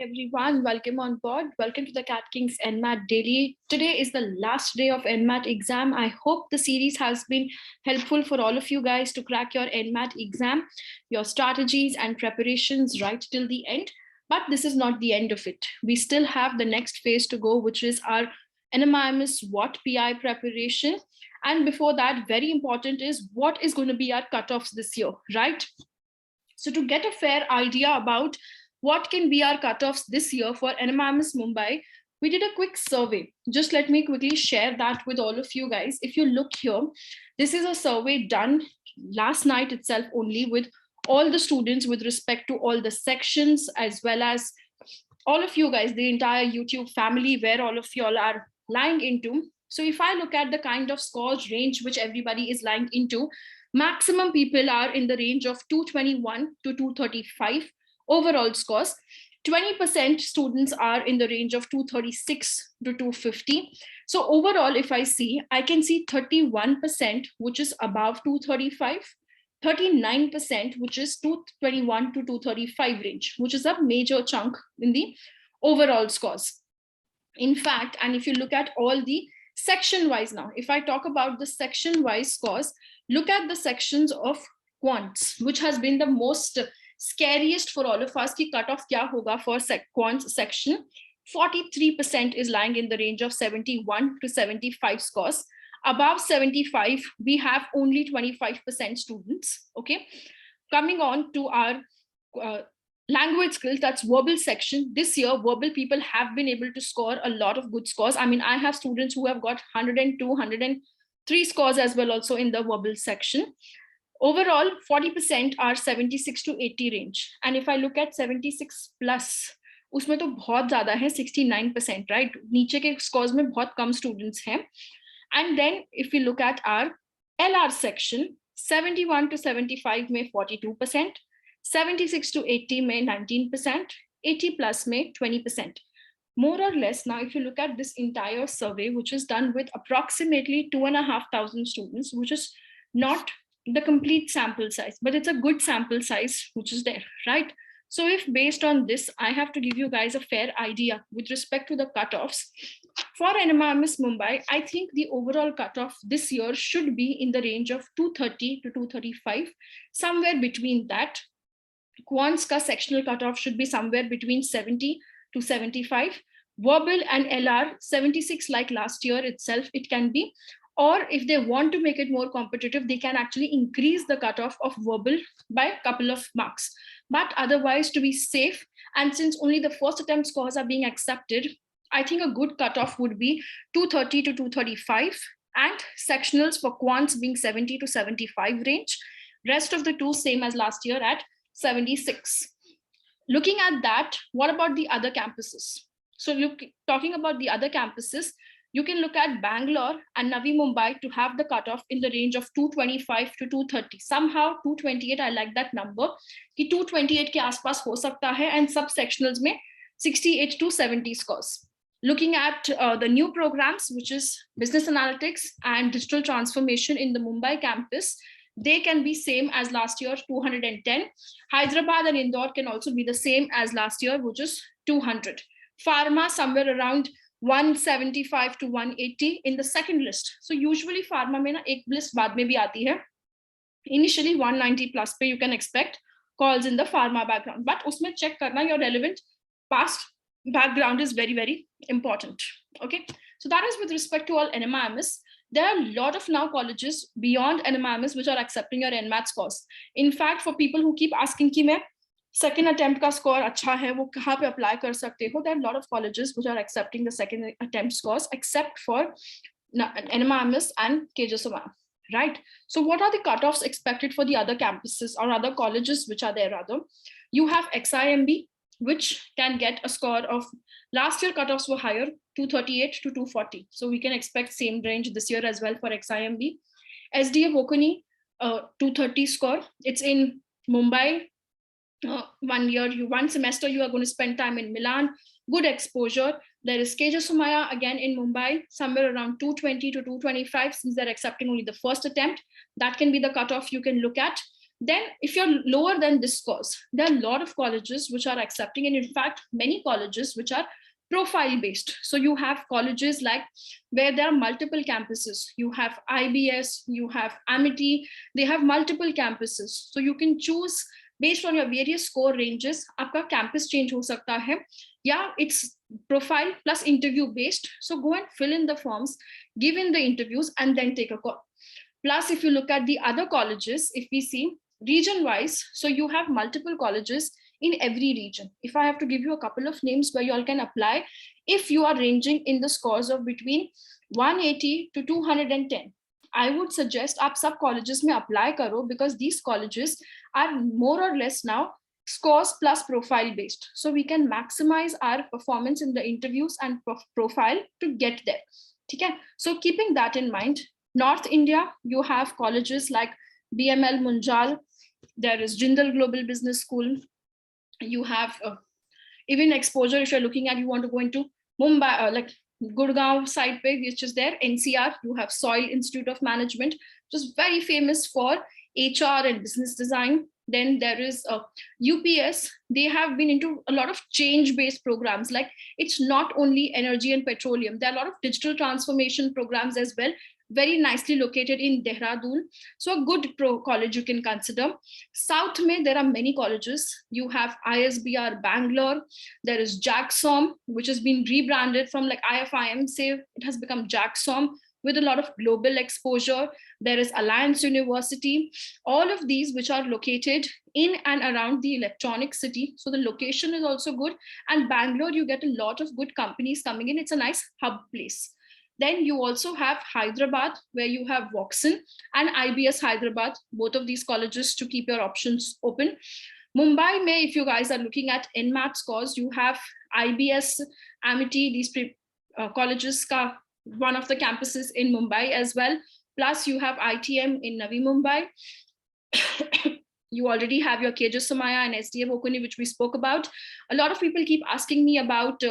everyone. Welcome on board. Welcome to the Cat Kings NMAT Daily. Today is the last day of NMAT exam. I hope the series has been helpful for all of you guys to crack your NMAT exam, your strategies and preparations right till the end. But this is not the end of it. We still have the next phase to go, which is our NMIMS WAT PI preparation. And before that, very important is what is going to be our cutoffs this year, right? So to get a fair idea about what can be our cutoffs this year for NMIMS Mumbai, we did a quick survey. Just let me quickly share that with all of you guys. If you look here, this is a survey done last night itself only with all the students with respect to all the sections, as well as all of you guys, the entire YouTube family, where all of you all are lying into. So if I look at the kind of scores range which everybody is lying into, maximum people are in the range of 221 to 235 overall scores. 20% students are in the range of 236 to 250. So overall, if I see, I can see 31%, which is above 235, 39%, which is 221 to 235 range, which is a major chunk in the overall scores. In fact, and if you look at all the section wise now, if I talk about the section wise scores, look at the sections of quants, which has been the most scariest for all of us. Ki cutoff kya hoga for quants section. 43% is lying in the range of 71 to 75 scores. Above 75, we have only 25% students. Okay, coming on to our language skills, that's verbal section. This year, verbal people have been able to score a lot of good scores. I mean, I have students who have got 102, 103 scores as well also in the verbal section. Overall, 40% are 76 to 80 range. And if I look at 76 plus, उसमें तो बहुत ज़्यादा है, 69%, right? नीचे के scores में बहुत कम students हैं. And then if we look at our LR section, 71 to 75 में 42%, 76 to 80 में 19%, 80 plus में 20%. More or less, now if you look at this entire survey, which is done with approximately 2,500 students, which is not the complete sample size, but it's a good sample size which is there, right? So if based on this, I have to give you guys a fair idea with respect to the cutoffs. For NMIMS Mumbai, I think the overall cutoff this year should be in the range of 230 to 235, somewhere between that. Quants ka sectional cutoff should be somewhere between 70 to 75. Verbal and LR, 76 like last year itself, it can be. Or if they want to make it more competitive, they can actually increase the cutoff of verbal by a couple of marks. But otherwise, to be safe, and since only the first attempt scores are being accepted, I think a good cutoff would be 230 to 235, and sectionals for quants being 70 to 75 range. Rest of the two same as last year at 76. Looking at that, what about the other campuses? So talking about the other campuses, you can look at Bangalore and Navi Mumbai to have the cutoff in the range of 225 to 230. Somehow 228, I like that number. Ki 228 ke aspas ho sakta hai, and sub-sectionals mein 68 to 70 scores. Looking at the new programs, which is business analytics and digital transformation in the Mumbai campus, they can be same as last year, 210. Hyderabad and Indore can also be the same as last year, which is 200. Pharma somewhere around 175 to 180 in the second list. So usually pharma mein na ek list baad mein bhi aati hai. Initially 190 plus pe you can expect calls in the pharma background, but usme check karna your relevant past background is very, very important. Okay, so that is with respect to all NMIMS. There are a lot of now colleges beyond NMIMS which are accepting your NMAT scores. In fact, for people who keep asking ki main second attempt ka score acha hai, wo kahan pe apply kar sakte ho, there are a lot of colleges which are accepting the second attempt scores except for NMIMS and KJ Somaiya, right? So what are the cutoffs expected for the other campuses or other colleges which are there rather? You have XIMB, which can get a score of, last year cutoffs were higher, 238 to 240. So we can expect same range this year as well for XIMB. SDA Vokuni, 230 score. It's in Mumbai. 1 year, one semester, you are going to spend time in Milan. Good exposure. There is KJ Somaiya again in Mumbai, somewhere around 220 to 225, since they're accepting only the first attempt. That can be the cutoff you can look at. Then if you're lower than this scores, there are a lot of colleges which are accepting, and in fact, many colleges which are profile based. So you have colleges like where there are multiple campuses. You have IBS, you have Amity, they have multiple campuses. So you can choose based on your various score ranges. आपका campus change हो सकता है, या it's profile plus interview based. So go and fill in the forms, give in the interviews, and then take a call. Plus, if you look at the other colleges, if we see region wise, so you have multiple colleges in every region. If I have to give you a couple of names where you all can apply, if you are ranging in the scores of between 180 to 210, I would suggest आप सब colleges में apply करो, because these colleges are more or less now scores plus profile based. So we can maximize our performance in the interviews and profile to get there. Okay? So keeping that in mind, North India, you have colleges like BML Munjal, there is Jindal Global Business School, you have even exposure. If you're looking at, you want to go into Mumbai, like Gurgaon side pe, which is there, NCR, you have Soil Institute of Management, which is very famous for HR and business design. Then there is UPS. They have been into a lot of change-based programs. Like it's not only energy and petroleum. There are a lot of digital transformation programs as well, very nicely located in Dehradun. So a good college you can consider. South Mein, there are many colleges. You have ISBR Bangalore. There is JAGSOM, which has been rebranded from like IFIM, say it has become JAGSOM, with a lot of global exposure. There is Alliance University. All of these which are located in and around the electronic city. So the location is also good. And Bangalore, you get a lot of good companies coming in. It's a nice hub place. Then you also have Hyderabad, where you have Voxen and IBS Hyderabad, both of these colleges to keep your options open. Mumbai, May, if you guys are looking at NMAT scores, you have IBS, Amity, these colleges, one of the campuses in Mumbai as well. Plus you have ITM in Navi Mumbai. You already have your KJ Somaya and SDM Okuni, which we spoke about. A lot of people keep asking me about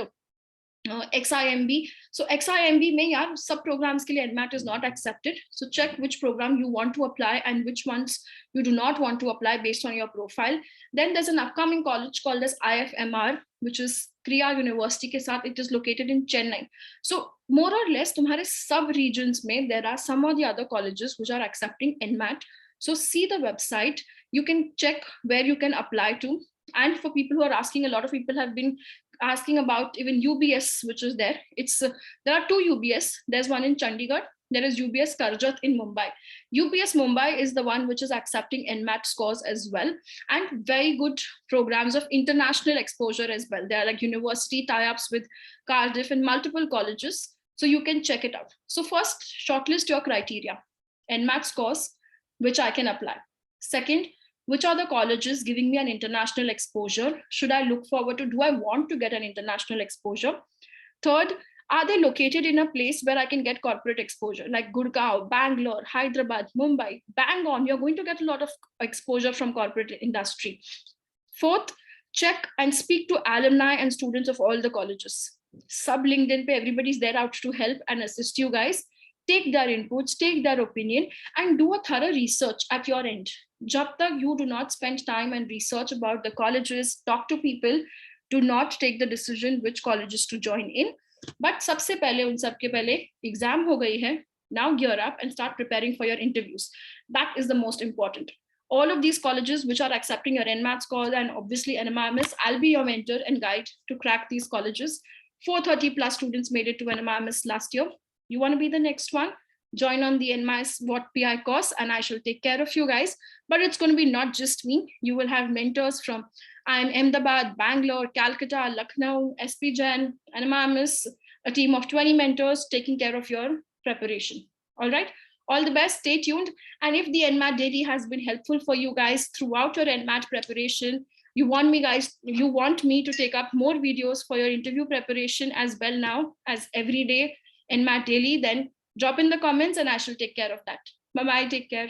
XIMB. So XIMB mein yaar, sub programs ke liye NMAT is not accepted. So check which program you want to apply and which ones you do not want to apply based on your profile. Then there's an upcoming college called as IFMR, which is Kriya University ke saath. It is located in Chennai. So more or less, tumhare sub regions mein, there are some of the other colleges which are accepting NMAT. So see the website. You can check where you can apply to. And for people who are asking, a lot of people have been asking about even UBS, which is there. It's there are two UBS. There's one in Chandigarh. There is UBS Karjat in Mumbai. UBS Mumbai is the one which is accepting NMAT scores as well, and very good programs of international exposure as well. There are like university tie-ups with Cardiff and multiple colleges. So you can check it out. So first, shortlist your criteria, NMAT scores, which I can apply. Second, which are the colleges giving me an international exposure? Should I look forward to? Do I want to get an international exposure? Third, are they located in a place where I can get corporate exposure, like Gurgaon, Bangalore, Hyderabad, Mumbai? Bang on, you're going to get a lot of exposure from corporate industry. Fourth, check and speak to alumni and students of all the colleges. Sub LinkedIn pe, everybody's there out to help and assist you guys. Take their inputs, take their opinion, and do a thorough research at your end. Jab tak you do not spend time and research about the colleges, talk to people, do not take the decision which colleges to join in. But sabse pehle un sabke pehle exam ho gayi hai. Now gear up and start preparing for your interviews. That is the most important. All of these colleges which are accepting your NMAT scores and obviously NMIMS, I'll be your mentor and guide to crack these colleges. 430 plus students made it to NMIMS last year. You want to be the next one? Join on the NMIS What PI course and I shall take care of you guys. But it's going to be not just me. You will have mentors from Ahmedabad, Bangalore, Calcutta, Lucknow, SP Jain, NMIMS, a team of 20 mentors taking care of your preparation. All right. All the best. Stay tuned. And if the NMAT daily has been helpful for you guys throughout your NMAT preparation, you want me to take up more videos for your interview preparation as well now as every day NMAT daily, then drop in the comments and I shall take care of that. Bye-bye. Take care.